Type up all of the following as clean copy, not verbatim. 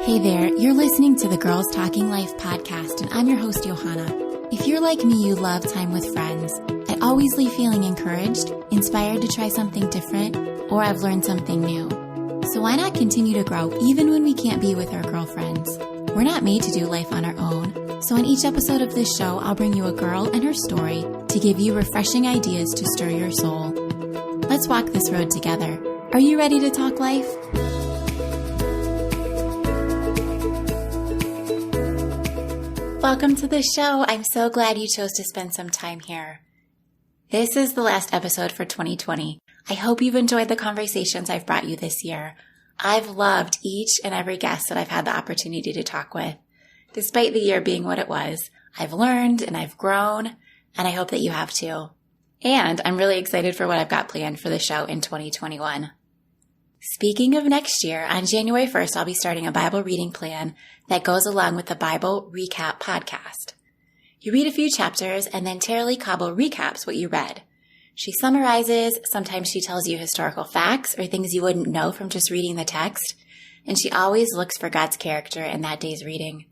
Hey there, you're listening to the Girls Talking Life podcast, and I'm your host, Johanna. If you're like me, you love time with friends. I always leave feeling encouraged, inspired to try something different, or I've learned something new. So why not continue to grow even when we can't be with our girlfriends? We're not made to do life on our own. So in each episode of this show, I'll bring you a girl and her story to give you refreshing ideas to stir your soul. Let's walk this road together. Are you ready to talk life? Welcome to the show. I'm so glad you chose to spend some time here. This is the last episode for 2020. I hope you've enjoyed the conversations I've brought you this year. I've loved each and every guest that I've had the opportunity to talk with. Despite the year being what it was, I've learned and I've grown, and I hope that you have too. And I'm really excited for what I've got planned for the show in 2021. Speaking of next year, on January 1st, I'll be starting a Bible reading plan that goes along with the Bible Recap podcast. You read a few chapters, and then Tara Cobble recaps what you read. She summarizes, sometimes she tells you historical facts or things you wouldn't know from just reading the text, and she always looks for God's character in that day's reading.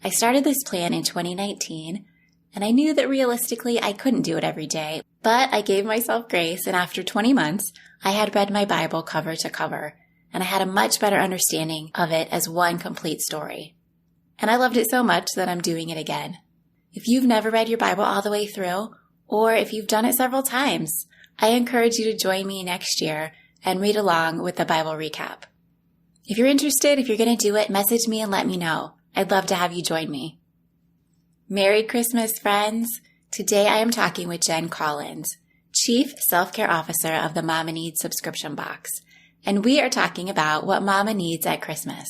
I started this plan in 2019, and I knew that realistically I couldn't do it every day, but I gave myself grace, and after 20 months, I had read my Bible cover to cover, and I had a much better understanding of it as one complete story. And I loved it so much that I'm doing it again. If you've never read your Bible all the way through, or if you've done it several times, I encourage you to join me next year and read along with the Bible recap. If you're interested, if you're going to do it, message me and let me know. I'd love to have you join me. Merry Christmas, friends. Today I am talking with Jenn Collins, Chief Self-Care Officer of the Mama Needs subscription box, and we are talking about what Mama needs at Christmas.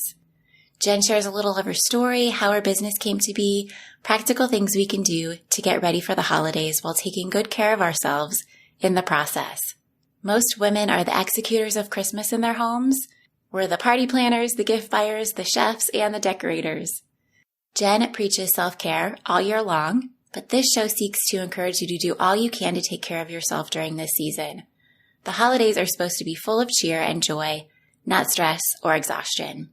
Jenn shares a little of her story, how her business came to be, practical things we can do to get ready for the holidays while taking good care of ourselves in the process. Most women are the executors of Christmas in their homes. We're the party planners, the gift buyers, the chefs, and the decorators. Jenn preaches self-care all year long, but this show seeks to encourage you to do all you can to take care of yourself during this season. The holidays are supposed to be full of cheer and joy, not stress or exhaustion.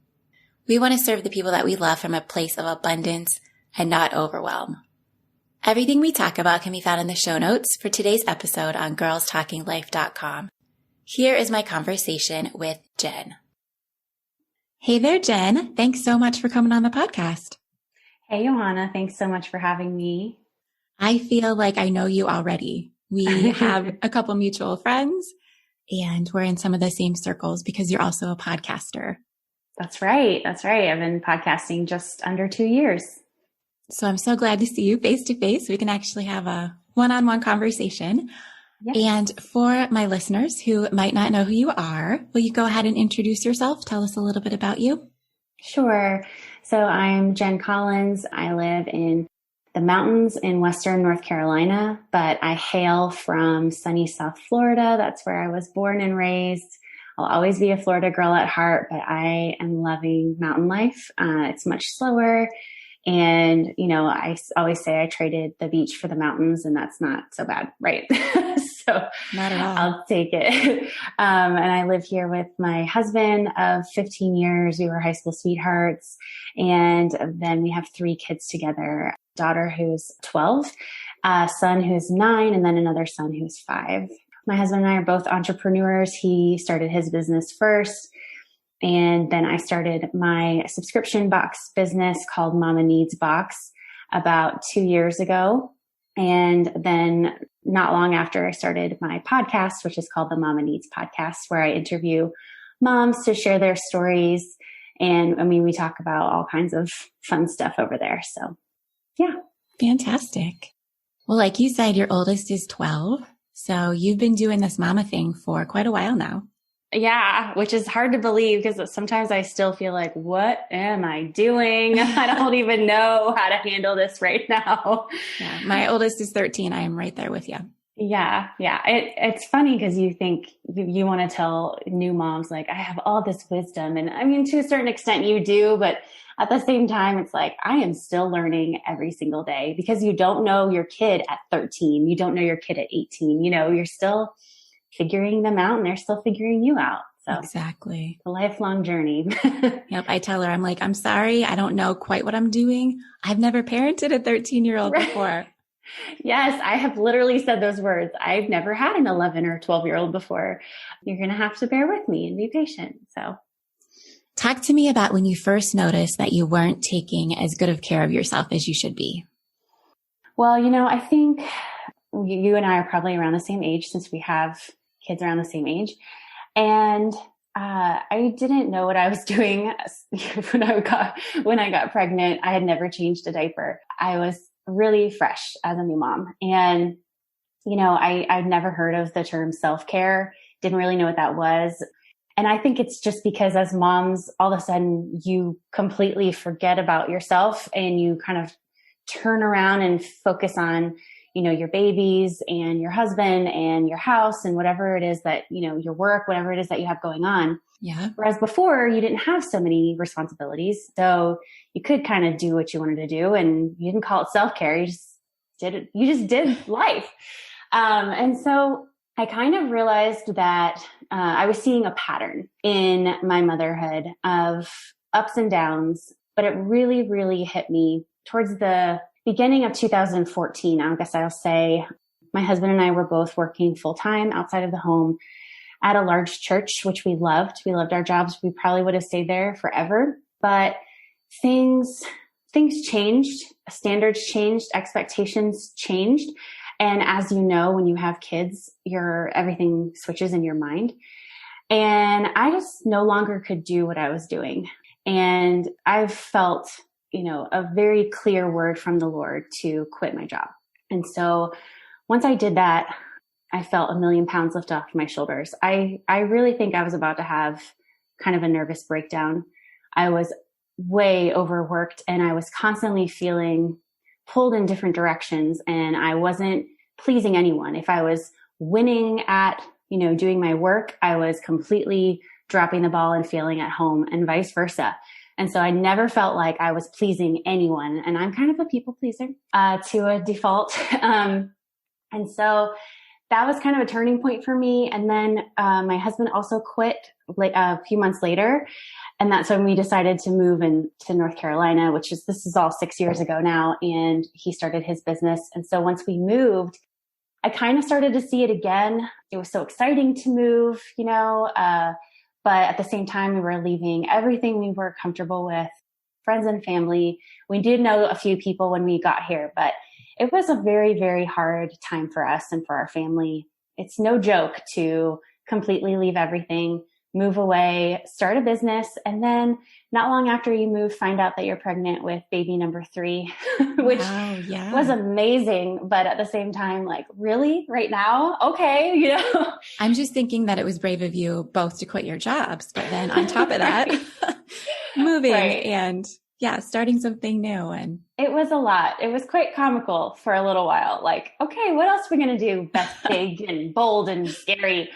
We want to serve the people that we love from a place of abundance and not overwhelm. Everything we talk about can be found in the show notes for today's episode on girlstalkinglife.com. Here is my conversation with Jenn. Hey there, Jenn. Thanks so much for coming on the podcast. Hey, Johanna. Thanks so much for having me. I feel like I know you already. We have a couple mutual friends, and we're in some of the same circles because you're also a podcaster. That's right. I've been podcasting just under 2 years. So I'm so glad to see you face to face. We can actually have a one-on-one conversation. Yes. And for my listeners who might not know who you are, will you go ahead and introduce yourself? Tell us a little bit about you. Sure. So I'm Jenn Collins. I live in the mountains in Western North Carolina, but I hail from sunny South Florida. That's where I was born and raised. I'll always be a Florida girl at heart, but I am loving mountain life. It's much slower. And, I always say I traded the beach for the mountains, and that's not so bad, right? So not at all. I'll take it. And I live here with my husband of 15 years. We were high school sweethearts. And then we have 3 kids together, a daughter who's 12, a son who's 9, and then another son who's 5. My husband and I are both entrepreneurs. He started his business first, and then I started my subscription box business called Mama Needs Box about 2 years ago. And then not long after, I started my podcast, which is called the Mama Needs Podcast, where I interview moms to share their stories. And we talk about all kinds of fun stuff over there. So, yeah. Fantastic. Well, like you said, your oldest is 12. So you've been doing this mama thing for quite a while now. Yeah, which is hard to believe because sometimes I still feel like, what am I doing? I don't even know how to handle this right now. Yeah, my oldest is 13. I am right there with you. Yeah. It's funny because you think you want to tell new moms, like, I have all this wisdom. And I mean, to a certain extent you do, but at the same time, it's like, I am still learning every single day because you don't know your kid at 13. You don't know your kid at 18. You're still figuring them out and they're still figuring you out. So exactly. a lifelong journey. Yep. I tell her, I'm like, I'm sorry. I don't know quite what I'm doing. I've never parented a 13-year-old before. Yes, I have literally said those words. I've never had an 11 or 12-year-old before. You're going to have to bear with me and be patient. So talk to me about when you first noticed that you weren't taking as good of care of yourself as you should be. Well, I think you and I are probably around the same age since we have kids around the same age. And I didn't know what I was doing when I got pregnant. I had never changed a diaper. I was really fresh as a new mom. And, I'd never heard of the term self-care, didn't really know what that was. And I think it's just because as moms, all of a sudden you completely forget about yourself and you kind of turn around and focus on, your babies and your husband and your house and whatever it is that, your work, whatever it is that you have going on. Yeah. Whereas before you didn't have so many responsibilities. So you could kind of do what you wanted to do and you didn't call it self-care. You just did life. And so I kind of realized that I was seeing a pattern in my motherhood of ups and downs, but it really, really hit me towards the beginning of 2014. I guess I'll say my husband and I were both working full time outside of the home at a large church, which we loved. We loved our jobs. We probably would have stayed there forever, but things changed, standards changed, expectations changed. And as you know, when you have kids, everything switches in your mind. And I just no longer could do what I was doing. And I felt, a very clear word from the Lord to quit my job. And so once I did that, I felt 1,000,000 pounds lift off my shoulders. I really think I was about to have kind of a nervous breakdown. I was way overworked and I was constantly feeling pulled in different directions and I wasn't pleasing anyone. If I was winning at, doing my work, I was completely dropping the ball and failing at home and vice versa. And so I never felt like I was pleasing anyone. And I'm kind of a people pleaser to a default. And so that was kind of a turning point for me. And then my husband also quit a few months later. And that's when we decided to move to North Carolina, this is all 6 years ago now. And he started his business. And so once we moved, I kind of started to see it again. It was so exciting to move, but at the same time, we were leaving everything we were comfortable with, friends and family. We did know a few people when we got here, but it was a very, very hard time for us and for our family. It's no joke to completely leave everything, move away, start a business, and then not long after you move, find out that you're pregnant with baby number 3, which was amazing. But at the same time, like, really? Right now? Okay, I'm just thinking that it was brave of you both to quit your jobs, but then on top of that, moving and starting something new. And it was a lot. It was quite comical for a little while. Like, okay, what else are we going to do? That's big and bold and scary.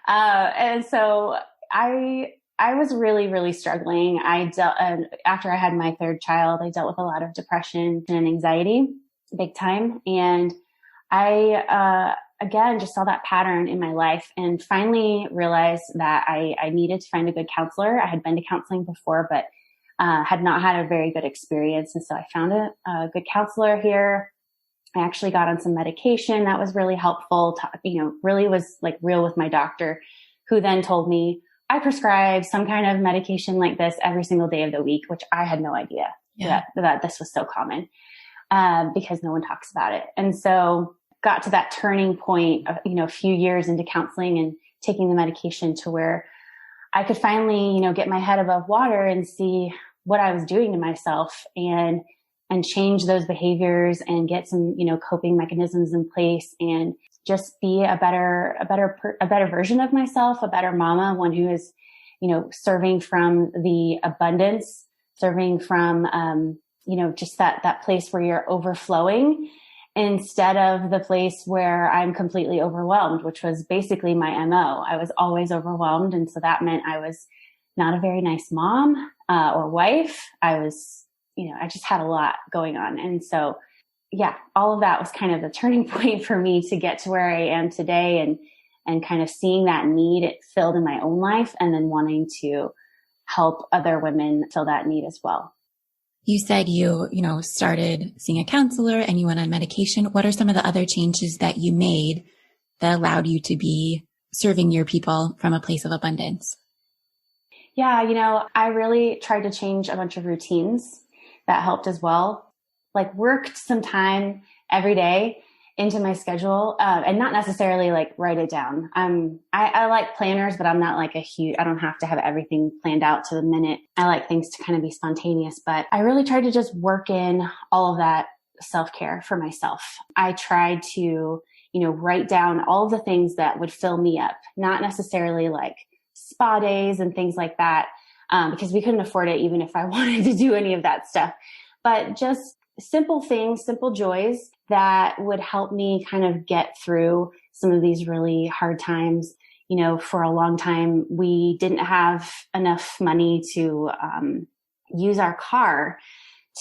And so I was really, really struggling. After I had my third child, I dealt with a lot of depression and anxiety, big time. And I, again, just saw that pattern in my life and finally realized that I needed to find a good counselor. I had been to counseling before, but had not had a very good experience. And so I found a good counselor here. I actually got on some medication that was really helpful, really was like real with my doctor, who then told me I prescribe some kind of medication like this every single day of the week, which I had no idea that this was so common because no one talks about it. And so got to that turning point of, a few years into counseling and taking the medication to where I could finally, get my head above water and see what I was doing to myself and change those behaviors and get some, coping mechanisms in place and just be a better version of myself, a better mama, one who is, serving from the abundance, serving from, just that place where you're overflowing instead of the place where I'm completely overwhelmed, which was basically my MO. I was always overwhelmed. And so that meant I was not a very nice mom or wife. I was, I just had a lot going on. And so, all of that was kind of the turning point for me to get to where I am today and kind of seeing that need it filled in my own life, and then wanting to help other women fill that need as well. You said you started seeing a counselor and you went on medication. What are some of the other changes that you made that allowed you to be serving your people from a place of abundance? Yeah, I really tried to change a bunch of routines that helped as well. Like worked some time every day into my schedule, and not necessarily like write it down. I like planners, but I'm not like I don't have to have everything planned out to the minute. I like things to kind of be spontaneous, but I really tried to just work in all of that self-care for myself. I tried to, write down all of the things that would fill me up, not necessarily like spa days and things like that, because we couldn't afford it even if I wanted to do any of that stuff, but just simple things, simple joys that would help me kind of get through some of these really hard times. For a long time, we didn't have enough money to use our car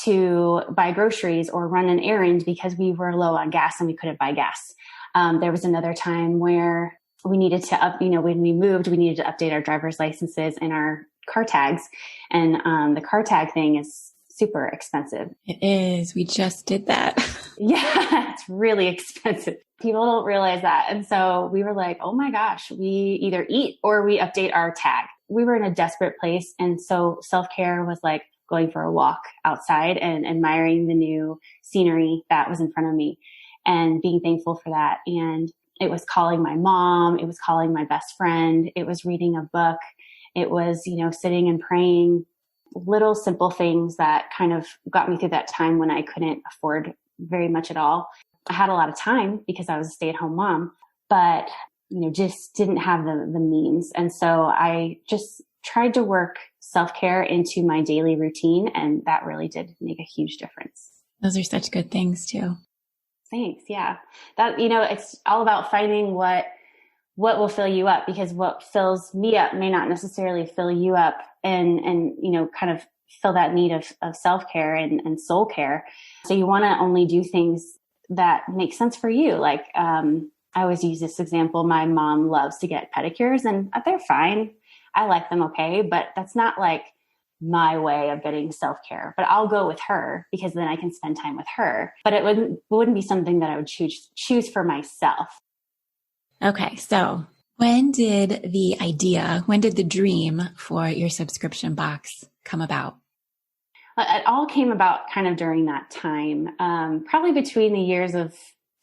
to buy groceries or run an errand because we were low on gas and we couldn't buy gas. There was another time where we needed to when we moved, we needed to update our driver's licenses and our car tags. And the car tag thing is super expensive. It is. We just did that. Yeah, it's really expensive. People don't realize that. And so we were like, oh my gosh, we either eat or we update our tag. We were in a desperate place. And so self-care was like going for a walk outside and admiring the new scenery that was in front of me and being thankful for that. And it was calling my mom. It was calling my best friend. It was reading a book. It was, sitting and praying. Little simple things that kind of got me through that time when I couldn't afford very much at all. I had a lot of time because I was a stay-at-home mom, but just didn't have the means. And so I just tried to work self-care into my daily routine, and that really did make a huge difference. Those are such good things too. Thanks. Yeah. That, it's all about finding what will fill you up, because what fills me up may not necessarily fill you up and kind of fill that need of self-care and soul care. So you want to only do things that make sense for you. Like, I always use this example. My mom loves to get pedicures and they're fine. I like them. Okay. But that's not like my way of getting self-care, but I'll go with her because then I can spend time with her, but it wouldn't be something that I would choose for myself. Okay. So when did the dream for your subscription box come about? It all came about kind of during that time, probably between the years of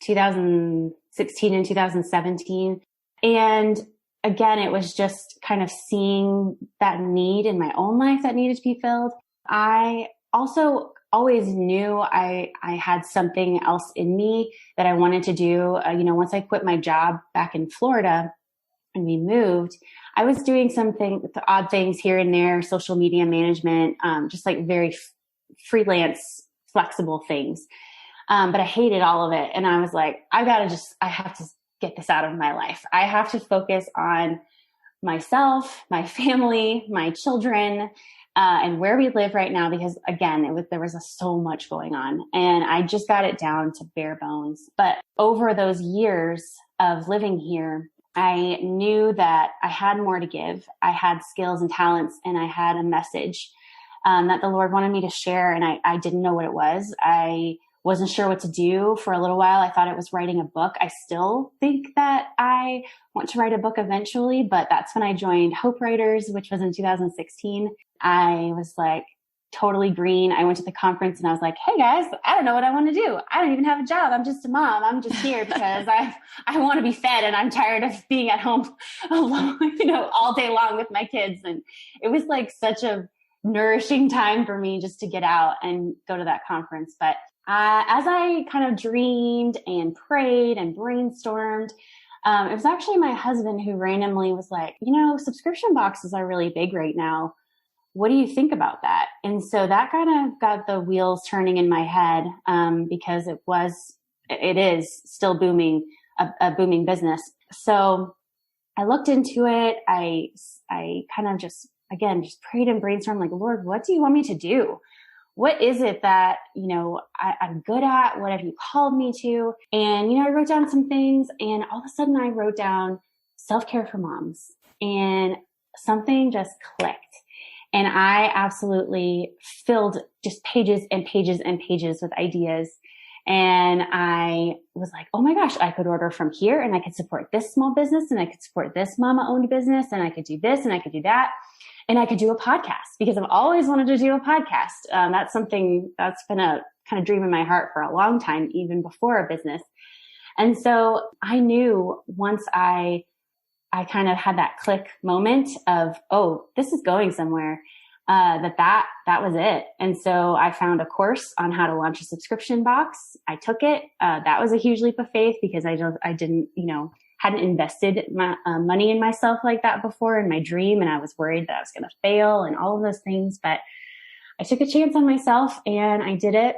2016 and 2017. And again, it was just kind of seeing that need in my own life that needed to be filled. I also always knew I had something else in me that I wanted to do. Once I quit my job back in Florida and we moved, I was doing odd things here and there, social media management, just like very freelance, flexible things. But I hated all of it. And I was like, I have to get this out of my life. I have to focus on myself, my family, my children, and where we live right now, because again, there was so much going on and I just got it down to bare bones. But over those years of living here, I knew that I had more to give. I had skills and talents and I had a message that the Lord wanted me to share. And I didn't know what it was. I wasn't sure what to do for a little while. I thought it was writing a book. I still think that I want to write a book eventually, but that's when I joined Hope Writers, which was in 2016. I was like totally green. I went to the conference and I was like, hey guys, I don't know what I want to do. I don't even have a job. I'm just a mom. I'm just here because I want to be fed and I'm tired of being at home alone, all day long with my kids. And it was like such a nourishing time for me just to get out and go to that conference. But as I kind of dreamed and prayed and brainstormed, it was actually my husband who randomly was like, subscription boxes are really big right now. What do you think about that? And so that kind of got the wheels turning in my head, because it is still booming, a booming business. So I looked into it. I kind of just prayed and brainstormed like, Lord, what do you want me to do? What is it that, I'm good at? What have you called me to? And, I wrote down some things and all of a sudden I wrote down self-care for moms, and something just clicked. And I absolutely filled just pages and pages and pages with ideas. And I was like, oh my gosh, I could order from here, and I could support this small business, and I could support this mama owned business, and I could do this, and I could do that. And I could do a podcast, because I've always wanted to do a podcast. That's something that's been a kind of dream in my heart for a long time, even before a business. And so I knew once I kind of had that click moment of, oh, this is going somewhere, that was it. And so I found a course on how to launch a subscription box. I took it. That was a huge leap of faith, because I didn't, hadn't invested my money in myself like that before in my dream. And I was worried that I was going to fail and all of those things, but I took a chance on myself and I did it.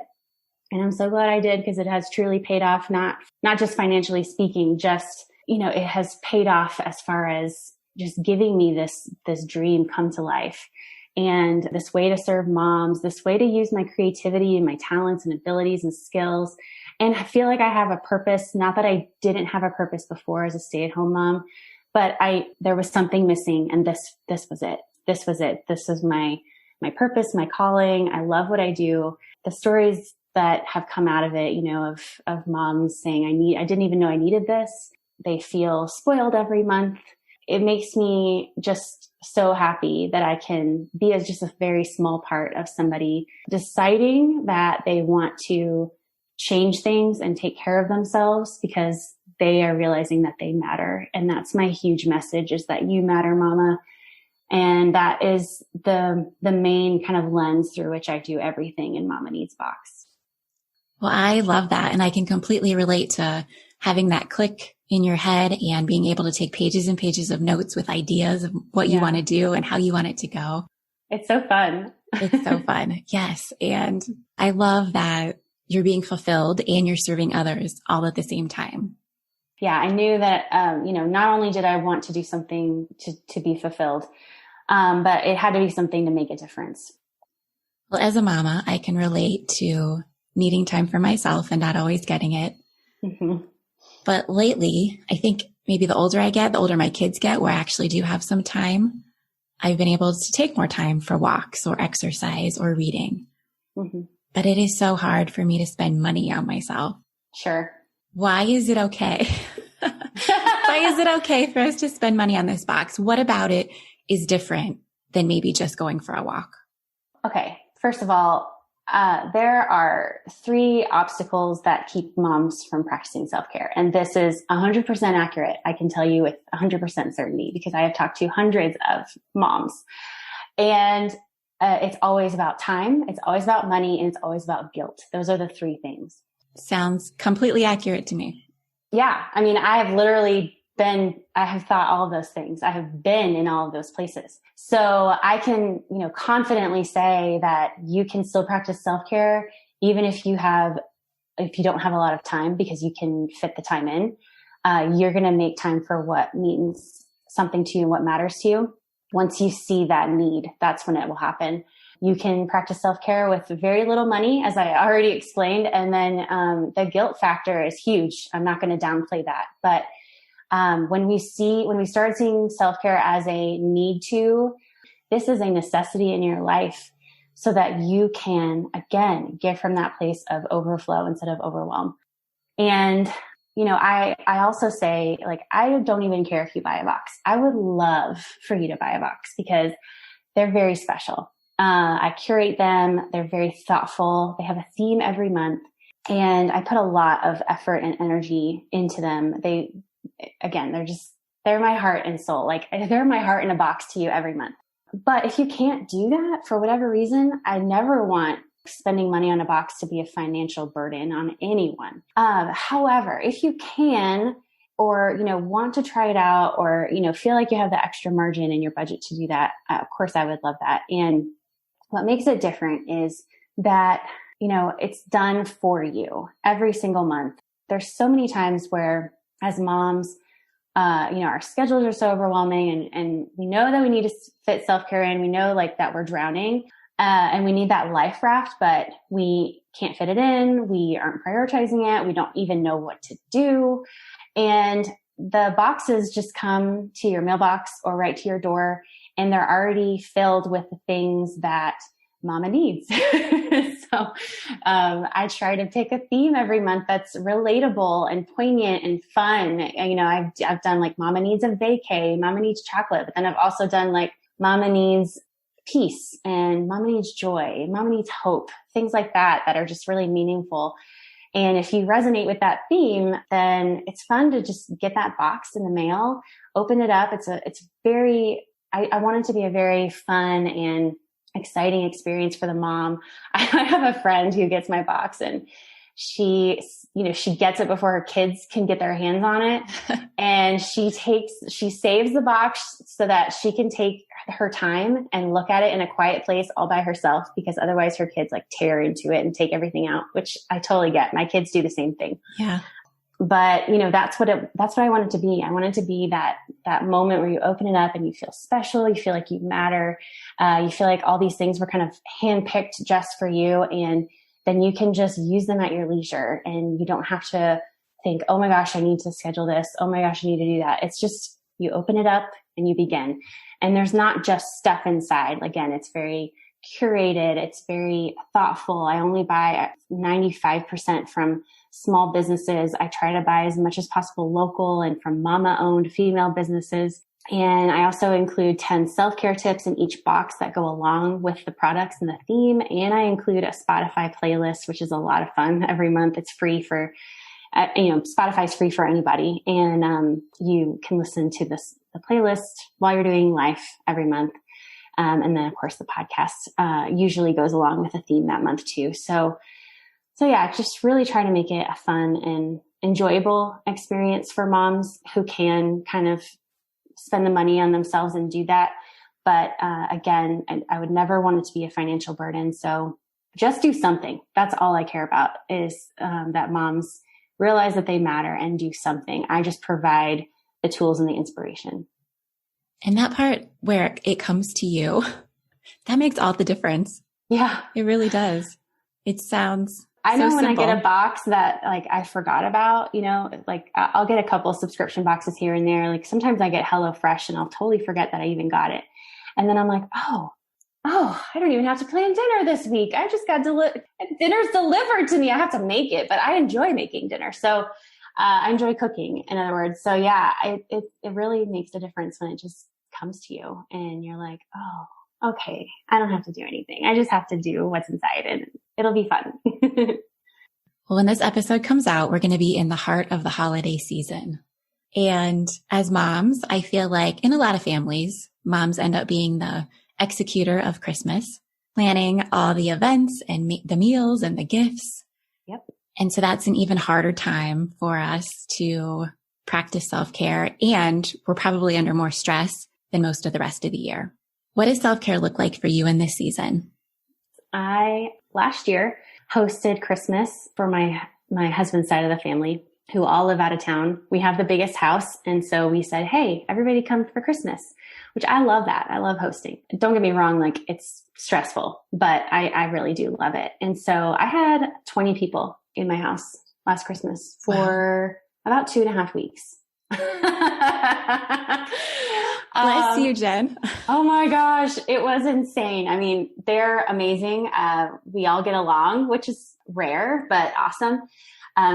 And I'm so glad I did, because it has truly paid off, not just financially speaking, just, it has paid off as far as just giving me this dream come to life, and this way to serve moms, this way to use my creativity and my talents and abilities and skills. And I feel like I have a purpose. Not that I didn't have a purpose before as a stay-at-home mom, but there was something missing, and this was it. This was it. This is my purpose, my calling. I love what I do. The stories that have come out of it, of moms saying, I didn't even know I needed this. They feel spoiled every month. It makes me just so happy that I can be as just a very small part of somebody deciding that they want to change things and take care of themselves, because they are realizing that they matter. And that's my huge message, is that you matter, mama. And that is the main kind of lens through which I do everything in Mama Needs Box. Well, I love that. And I can completely relate to having that click in your head and being able to take pages and pages of notes with ideas of what you want to do and how you want it to go. It's so fun. It's so fun. Yes. And I love that you're being fulfilled and you're serving others all at the same time. Yeah. I knew that, not only did I want to do something to be fulfilled, but it had to be something to make a difference. Well, as a mama, I can relate to needing time for myself and not always getting it. Mm-hmm. But lately, I think maybe the older I get, the older my kids get, where I actually do have some time, I've been able to take more time for walks or exercise or reading. Mm-hmm. But it is so hard for me to spend money on myself. Sure. Why is it okay? Why is it okay for us to spend money on this box? What about it is different than maybe just going for a walk? Okay. First of all, there are 3 obstacles that keep moms from practicing self-care. And this is 100% accurate. I can tell you with 100% certainty, because I have talked to hundreds of moms. And it's always about time. It's always about money. And it's always about guilt. Those are the 3 things. Sounds completely accurate to me. Yeah. I mean, I have thought all of those things. I have been in all of those places. So I can, confidently say that you can still practice self-care, even if you don't have a lot of time, because you can fit the time in. You're going to make time for what means something to you and what matters to you. Once you see that need, that's when it will happen. You can practice self-care with very little money, as I already explained. And then the guilt factor is huge. I'm not going to downplay that. But when we start seeing self-care as a need to, this is a necessity in your life, so that you can, again, give from that place of overflow instead of overwhelm. And, I also say, I don't even care if you buy a box. I would love for you to buy a box, because they're very special. I curate them. They're very thoughtful. They have a theme every month, and I put a lot of effort and energy into them. They're my heart and soul. They're my heart in a box to you every month. But if you can't do that for whatever reason, I never want spending money on a box to be a financial burden on anyone. However, if you can, or, want to try it out, or, feel like you have the extra margin in your budget to do that, of course, I would love that. And what makes it different is that, it's done for you every single month. There's so many times where, as moms, our schedules are so overwhelming, and we know that we need to fit self-care in. We know that we're drowning, and we need that life raft, but we can't fit it in. We aren't prioritizing it. We don't even know what to do. And the boxes just come to your mailbox or right to your door, and they're already filled with the things that mama needs. So I try to pick a theme every month that's relatable and poignant and fun. You know, I've done like mama needs a vacay, mama needs chocolate, but then I've also done like mama needs peace and mama needs joy, mama needs hope, things like that are just really meaningful. And if you resonate with that theme, then it's fun to just get that box in the mail, open it up. I want it to be a very fun and exciting experience for the mom. I have a friend who gets my box, and she gets it before her kids can get their hands on it. And she saves the box so that she can take her time and look at it in a quiet place all by herself, because otherwise her kids like tear into it and take everything out, which I totally get. My kids do the same thing. Yeah. But that's what I want it to be. I want it to be that moment where you open it up and you feel special. You feel like you matter. You feel like all these things were kind of handpicked just for you. And then you can just use them at your leisure, and you don't have to think, oh my gosh, I need to schedule this. Oh my gosh, I need to do that. It's just, you open it up and you begin. And there's not just stuff inside. Again, it's very curated. It's very thoughtful. I only buy 95% from small businesses. I try to buy as much as possible local and from mama owned female businesses. And I also include 10 self-care tips in each box that go along with the products and the theme. And I include a Spotify playlist, which is a lot of fun every month. It's free for, Spotify is free for anybody. And you can listen to the playlist while you're doing life every month. And then of course the podcast usually goes along with the theme that month too. So yeah, just really try to make it a fun and enjoyable experience for moms who can kind of spend the money on themselves and do that. But again, I would never want it to be a financial burden. So just do something. That's all I care about, is that moms realize that they matter and do something. I just provide the tools and the inspiration. And that part where it comes to you, that makes all the difference. Yeah, it really does. It sounds I know so when simple. I get a box that like I forgot about, like I'll get a couple of subscription boxes here and there. Like sometimes I get HelloFresh and I'll totally forget that I even got it. And then I'm like, oh, I don't even have to plan dinner this week. I just got dinner's delivered to me. I have to make it, but I enjoy making dinner. So I enjoy cooking, in other words. So yeah, it really makes a difference when it just comes to you and you're like, oh, okay, I don't have to do anything. I just have to do what's inside and it'll be fun. Well, when this episode comes out, we're going to be in the heart of the holiday season. And as moms, I feel like in a lot of families, moms end up being the executor of Christmas, planning all the events and the meals and the gifts. Yep. And so that's an even harder time for us to practice self-care. And we're probably under more stress than most of the rest of the year. What does self-care look like for you in this season? I, last year, hosted Christmas for my husband's side of the family, who all live out of town. We have the biggest house. And so we said, hey, everybody come for Christmas, which I love that. I love hosting. Don't get me wrong. Like it's stressful, but I really do love it. And so I had 20 people in my house last Christmas for about 2.5 weeks. Bless you, Jen. Oh my gosh. It was insane. I mean, they're amazing. We all get along, which is rare, but awesome.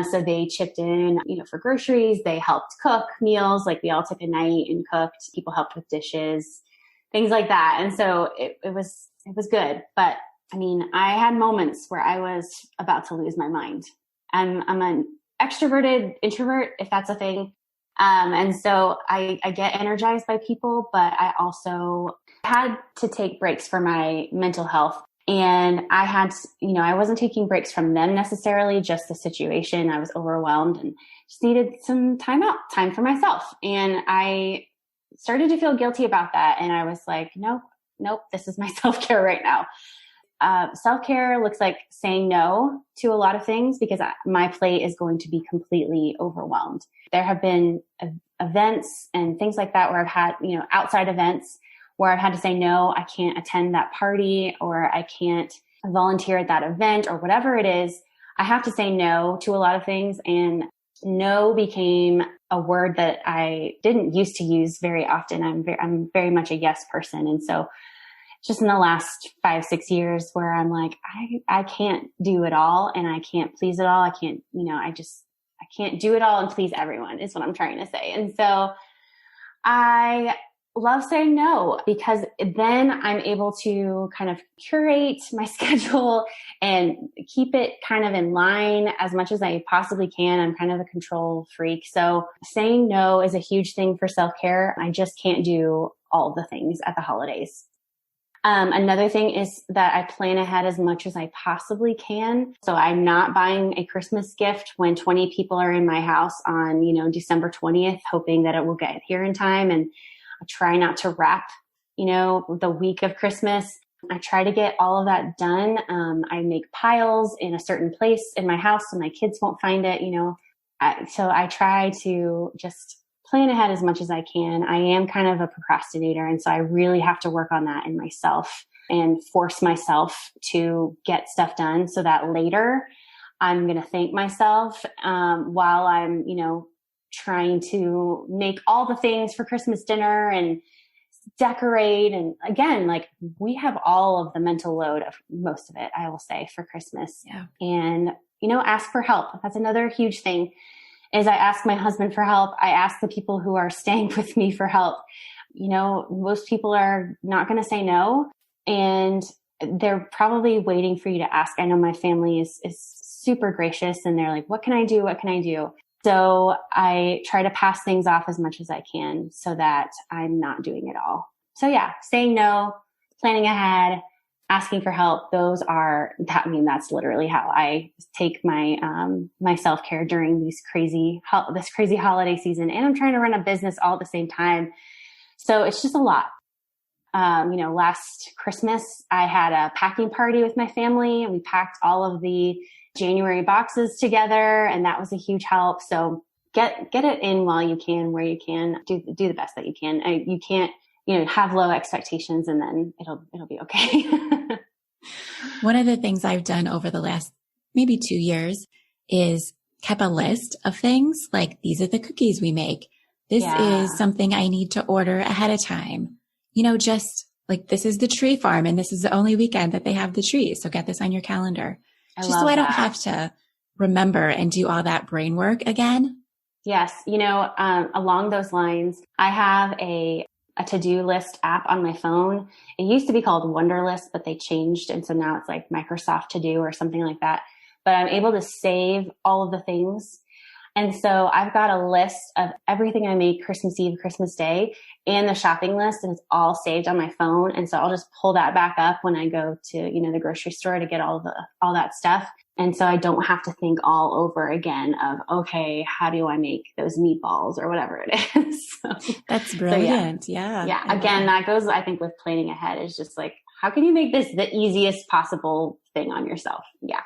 So they chipped in, for groceries. They helped cook meals. Like we all took a night and cooked. People helped with dishes, things like that. And so it was good. But I mean, I had moments where I was about to lose my mind. I'm an extroverted introvert, if that's a thing. And so I get energized by people, but I also had to take breaks for my mental health. And I had, I wasn't taking breaks from them necessarily, just the situation. I was overwhelmed and just needed some time out, time for myself. And I started to feel guilty about that. And I was like, nope, this is my self-care right now. Self-care looks like saying no to a lot of things because my plate is going to be completely overwhelmed. There have been events and things like that where I've had, outside events where I've had to say, no, I can't attend that party or I can't volunteer at that event or whatever it is. I have to say no to a lot of things. And no became a word that I didn't used to use very often. I'm very much a yes person. And so just in the last 5-6 years where I'm like, I can't do it all and I can't please it all. I can't, I can't do it all and please everyone is what I'm trying to say. And so I love saying no, because then I'm able to kind of curate my schedule and keep it kind of in line as much as I possibly can. I'm kind of a control freak. So saying no is a huge thing for self-care. I just can't do all the things at the holidays. Another thing is that I plan ahead as much as I possibly can. So I'm not buying a Christmas gift when 20 people are in my house on, December 20th, hoping that it will get here in time. And I try not to wrap, the week of Christmas. I try to get all of that done. I make piles in a certain place in my house so my kids won't find it, so I try to just plan ahead as much as I can. I am kind of a procrastinator. And so I really have to work on that in myself and force myself to get stuff done so that later I'm going to thank myself, while I'm, trying to make all the things for Christmas dinner and decorate. And again, like we have all of the mental load of most of it, I will say, for Christmas. Yeah. And, ask for help. That's another huge thing. Is I ask my husband for help. I ask the people who are staying with me for help. Most people are not going to say no, and they're probably waiting for you to ask. I know my family is super gracious, and they're like, what can I do? What can I do? So I try to pass things off as much as I can so that I'm not doing it all. So yeah, saying no, planning ahead, asking for help. That's literally how I take my, my self-care during this crazy holiday season. And I'm trying to run a business all at the same time. So it's just a lot. Last Christmas I had a packing party with my family, and we packed all of the January boxes together, and that was a huge help. So get it in while you can, where you can. Do the best that you can. You can't, have low expectations, and then it'll be okay. One of the things I've done over the last maybe 2 years is kept a list of things like, these are the cookies we make. This is something I need to order ahead of time. Just like, this is the tree farm and this is the only weekend that they have the trees. So get this on your calendar. Just so I don't have to remember and do all that brain work again. Yes. Along those lines, I have a to-do list app on my phone. It used to be called Wunderlist, but they changed. And so now it's like Microsoft To Do or something like that. But I'm able to save all of the things. And so I've got a list of everything I make Christmas Eve, Christmas Day, and the shopping list, and it's all saved on my phone. And so I'll just pull that back up when I go to, the grocery store to get all that stuff. And so I don't have to think all over again of, okay, how do I make those meatballs or whatever it is? That's brilliant. Yeah. Again, that goes, I think, with planning ahead, is just like, how can you make this the easiest possible thing on yourself? Yeah.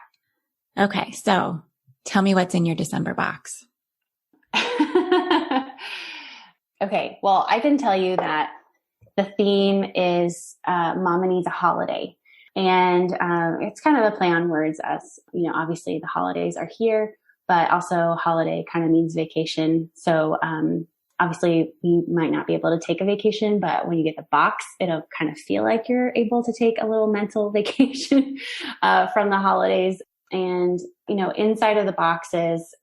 Okay. So tell me what's in your December box. Okay. Well, I can tell you that the theme is Mama Needs a Holiday. And it's kind of a play on words, as, obviously the holidays are here, but also holiday kind of means vacation. So obviously you might not be able to take a vacation, but when you get the box, it'll kind of feel like you're able to take a little mental vacation from the holidays. And, inside of the boxes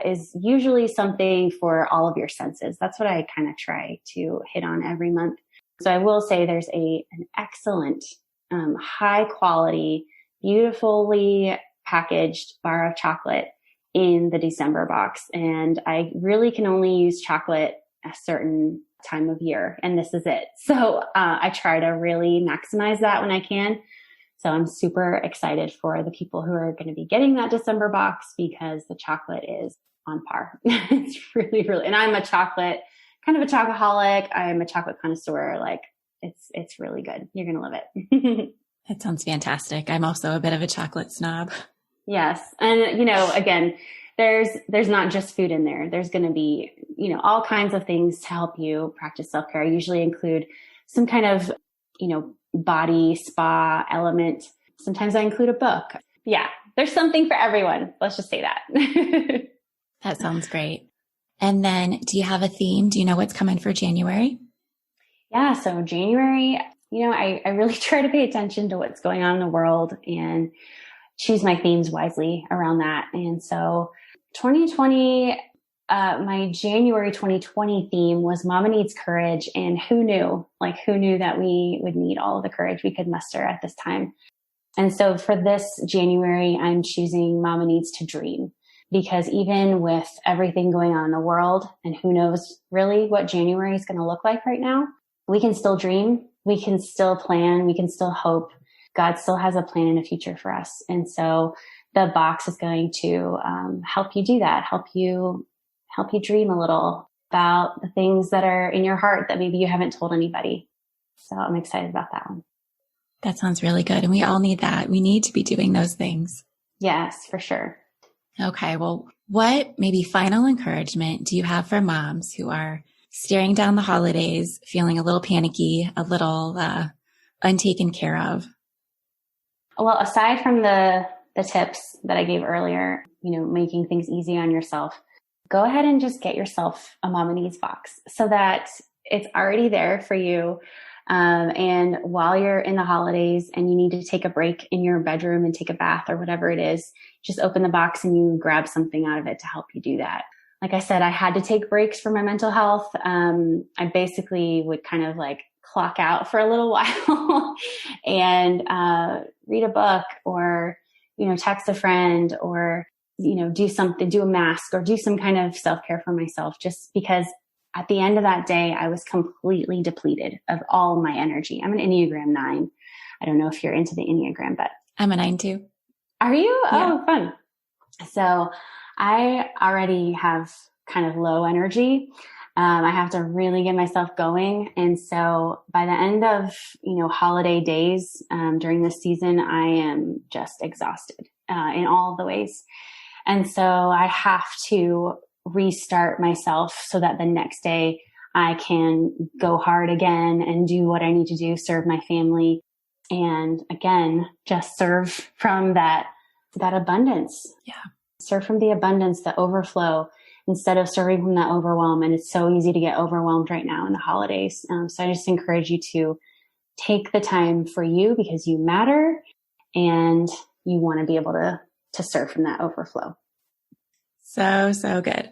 is usually something for all of your senses. That's what I kind of try to hit on every month. So I will say there's an excellent, high quality, beautifully packaged bar of chocolate in the December box. And I really can only use chocolate a certain time of year, and this is it. So I try to really maximize that when I can. So I'm super excited for the people who are going to be getting that December box, because the chocolate is on par. It's really, really, and I'm a kind of a chocoholic. I'm a chocolate connoisseur. Like it's really good. You're going to love it. That sounds fantastic. I'm also a bit of a chocolate snob. Yes. And, again, there's not just food in there. There's going to be, all kinds of things to help you practice self-care. I usually include some kind of, body spa element. Sometimes I include a book. Yeah, there's something for everyone. Let's just say that. That sounds great. And then do you have a theme? Do you know what's coming for January? Yeah. So January, I really try to pay attention to what's going on in the world and choose my themes wisely around that. And so 2020, my January 2020 theme was Mama Needs Courage. And who knew that we would need all of the courage we could muster at this time. And so for this January, I'm choosing Mama Needs to Dream, because even with everything going on in the world, and who knows really what January is going to look like right now, we can still dream. We can still plan. We can still hope. God still has a plan and a future for us. And so the box is going to help you do that, help you dream a little about the things that are in your heart that maybe you haven't told anybody. So I'm excited about that one. That sounds really good. And we all need that. We need to be doing those things. Yes, for sure. Okay. Well, what maybe final encouragement do you have for moms who are staring down the holidays, feeling a little panicky, a little untaken care of? Well, aside from the tips that I gave earlier, making things easy on yourself, go ahead and just get yourself a Mama Needs box so that it's already there for you. And while you're in the holidays and you need to take a break in your bedroom and take a bath or whatever it is, just open the box and you grab something out of it to help you do that. Like I said, I had to take breaks for my mental health. I basically would kind of like clock out for a little while and read a book or, text a friend or, do a mask or do some kind of self-care for myself, just because at the end of that day, I was completely depleted of all my energy. I'm an Enneagram 9. I don't know if you're into the Enneagram, but I'm a 9 too. Are you? Yeah. Oh, fun. So I already have kind of low energy. I have to really get myself going. And so by the end of, holiday days, during this season, I am just exhausted, in all of the ways. And so I have to restart myself so that the next day I can go hard again and do what I need to do, serve my family. And again, just serve from that abundance. Yeah. Serve from the abundance, the overflow, instead of serving from that overwhelm. And it's so easy to get overwhelmed right now in the holidays. So I just encourage you to take the time for you because you matter and you want to be able to serve from that overflow. So good.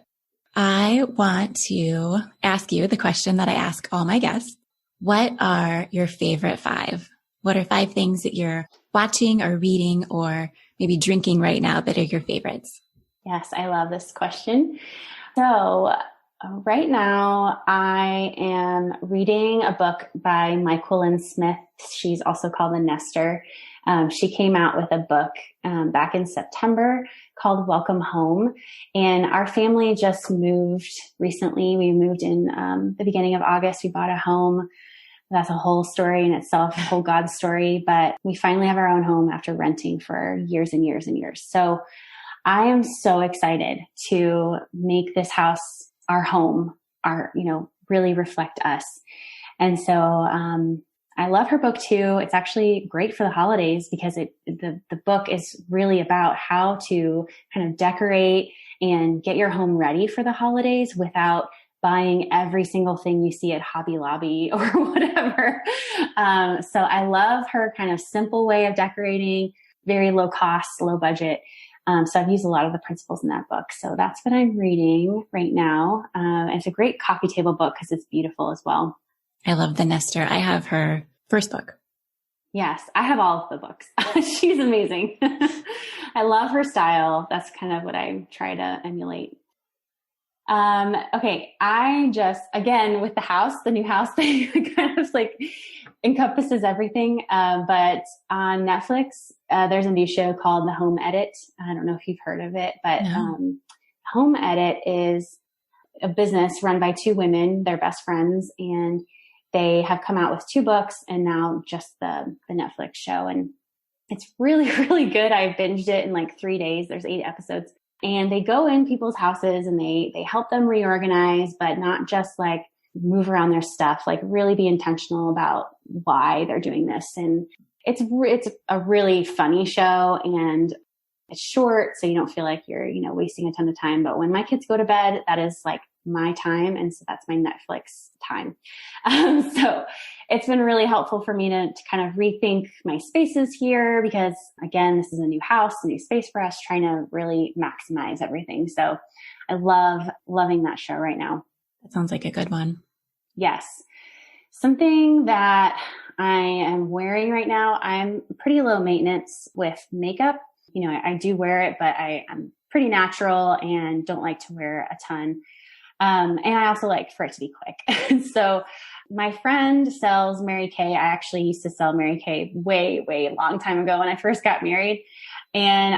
I want to ask you the question that I ask all my guests. What are your favorite 5? What are 5 things that you're watching or reading or maybe drinking right now that are your favorites? Yes, I love this question. So right now I am reading a book by Michael Smith. She's also called The Nester. She came out with a book back in September called Welcome Home. And our family just moved recently. We moved in the beginning of August. We bought a home. That's a whole story in itself, a whole God story. But we finally have our own home after renting for years and years and years. So I am so excited to make this house our home, really reflect us. And so I love her book too. It's actually great for the holidays because the book is really about how to kind of decorate and get your home ready for the holidays without buying every single thing you see at Hobby Lobby or whatever. So I love her kind of simple way of decorating, very low cost, low budget. So I've used a lot of the principles in that book. So that's what I'm reading right now. It's a great coffee table book because it's beautiful as well. I love The Nester. I have her first book. Yes, I have all of the books. She's amazing. I love her style. That's kind of what I try to emulate. Okay. I just, again, with the new house thing kind of like encompasses everything. But on Netflix, there's a new show called The Home Edit. I don't know if you've heard of it, but, No. Home Edit is a business run by 2 women. They're best friends and they have come out with 2 books and now just the Netflix show. And it's really, really good. I binged it in like 3 days. There's 8 episodes. And they go in people's houses and they help them reorganize, but not just like move around their stuff, like really be intentional about why they're doing this. And it's a really funny show. And it's short, so you don't feel like you're, wasting a ton of time. But when my kids go to bed, that is like my time. And so that's my Netflix time. So it's been really helpful for me to kind of rethink my spaces here because, again, this is a new house, a new space for us, trying to really maximize everything. So I loving that show right now. That sounds like a good one. Yes. Something that I am wearing right now, I'm pretty low maintenance with makeup. I do wear it, but I'm pretty natural and don't like to wear a ton. And I also like for it to be quick. So my friend sells Mary Kay. I actually used to sell Mary Kay way, way long time ago when I first got married. And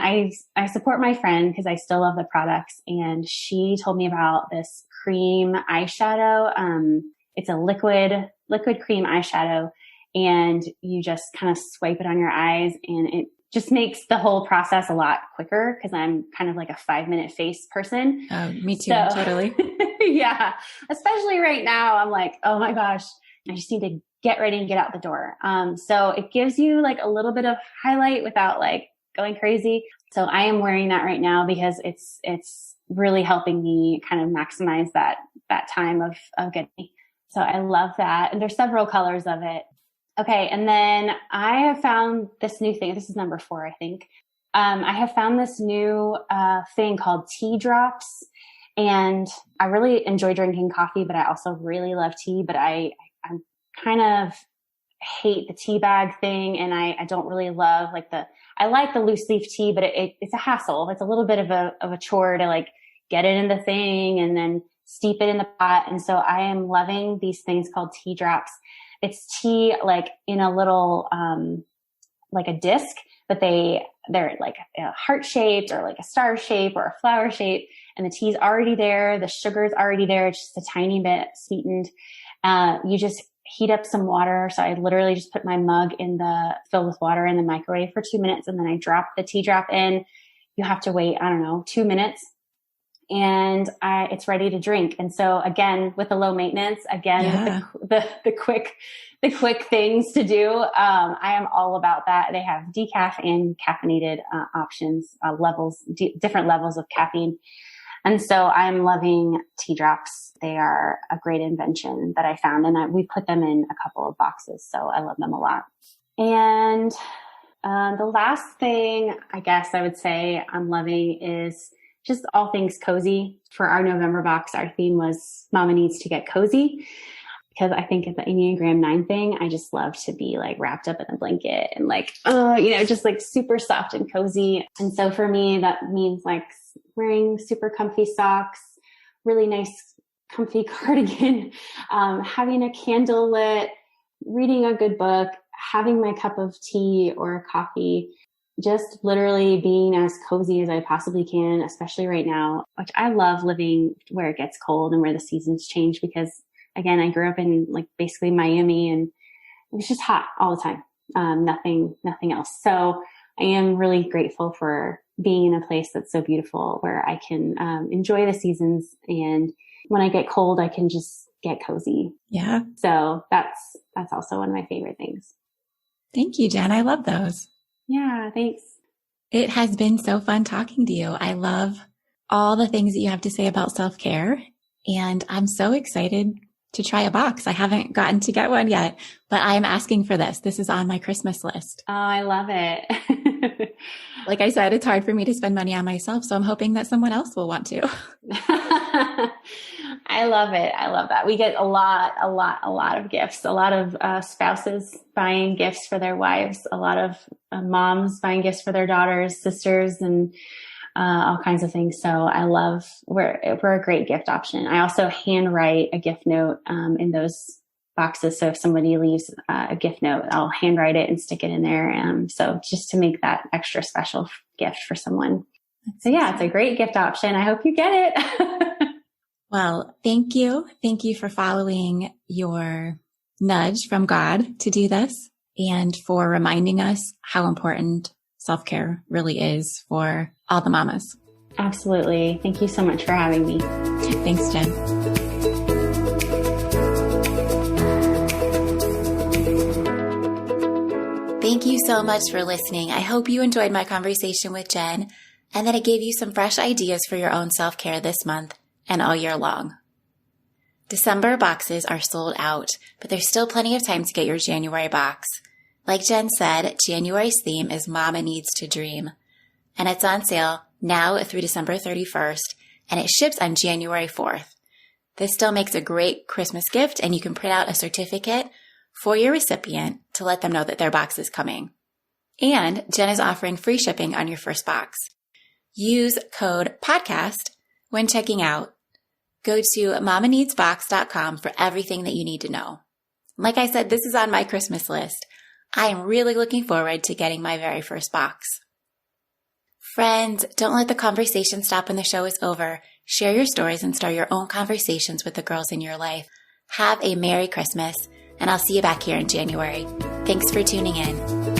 I support my friend because I still love the products. And she told me about this cream eyeshadow. It's a liquid cream eyeshadow, and you just kind of swipe it on your eyes, and it just makes the whole process a lot quicker because I'm kind of like a 5-minute face person. Oh, me too. So, totally. Yeah. Especially right now, I'm like, oh my gosh, I just need to get ready and get out the door. So it gives you like a little bit of highlight without like going crazy. So I am wearing that right now because it's really helping me kind of maximize that time of getting. So I love that. And there's several colors of it. Okay. And then I have found this new thing. This is number 4, I think. I have found this new thing called tea drops. And I really enjoy drinking coffee, but I also really love tea. But I'm kind of hate the tea bag thing. And I don't really love I like the loose leaf tea, but it's a hassle. It's a little bit of a chore to like get it in the thing and then steep it in the pot. And so I am loving these things called tea drops. It's tea like in a little, like a disc, but they're like a heart shaped or like a star shape or a flower shape. And the tea's already there. The sugar's already there. It's just a tiny bit sweetened. You just heat up some water. So I literally just put my mug filled with water in the microwave for 2 minutes. And then I drop the tea drop in. You have to wait, 2 minutes. And it's ready to drink. And so again, with the low maintenance, the quick things to do. I am all about that. They have decaf and caffeinated options, different levels of caffeine. And so I'm loving tea drops. They are a great invention that I found, and we put them in a couple of boxes. So I love them a lot. And the last thing I guess I would say I'm loving is just all things cozy. For our November box, our theme was Mama Needs to Get Cozy, because I think at the Enneagram 9 thing, I just love to be like wrapped up in a blanket and like, just like super soft and cozy. And so for me, that means like wearing super comfy socks, really nice comfy cardigan, having a candle lit, reading a good book, having my cup of tea or coffee, just literally being as cozy as I possibly can, especially right now, which I love living where it gets cold and where the seasons change because, again, I grew up in like basically Miami and it was just hot all the time. Nothing else. So I am really grateful for being in a place that's so beautiful where I can enjoy the seasons. And when I get cold, I can just get cozy. Yeah. So that's also one of my favorite things. Thank you, Jenn. I love those. Yeah, thanks. It has been so fun talking to you. I love all the things that you have to say about self-care, and I'm so excited to try a box. I haven't gotten to get one yet, but I'm asking for this. This is on my Christmas list. Oh, I love it. Like I said, it's hard for me to spend money on myself, so I'm hoping that someone else will want to. I love it. I love that. We get a lot of gifts, a lot of spouses buying gifts for their wives, a lot of moms buying gifts for their daughters, sisters, and all kinds of things. So I love, we're a great gift option. I also handwrite a gift note in those boxes. So if somebody leaves a gift note, I'll handwrite it and stick it in there. So just to make that extra special gift for someone. So yeah, it's a great gift option. I hope you get it. Well, thank you. Thank you for following your nudge from God to do this and for reminding us how important self-care really is for all the mamas. Absolutely. Thank you so much for having me. Thanks, Jenn. Thank you so much for listening. I hope you enjoyed my conversation with Jenn and that it gave you some fresh ideas for your own self-care this month and all year long. December boxes are sold out, but there's still plenty of time to get your January box. Like Jenn said, January's theme is Mama Needs to Dream, and it's on sale now through December 31st, and it ships on January 4th. This still makes a great Christmas gift, and you can print out a certificate for your recipient to let them know that their box is coming. And Jenn is offering free shipping on your first box. Use code PODCAST when checking out. Go to mamaneedsbox.com for everything that you need to know. Like I said, this is on my Christmas list. I am really looking forward to getting my very first box. Friends, don't let the conversation stop when the show is over. Share your stories and start your own conversations with the girls in your life. Have a Merry Christmas, and I'll see you back here in January. Thanks for tuning in.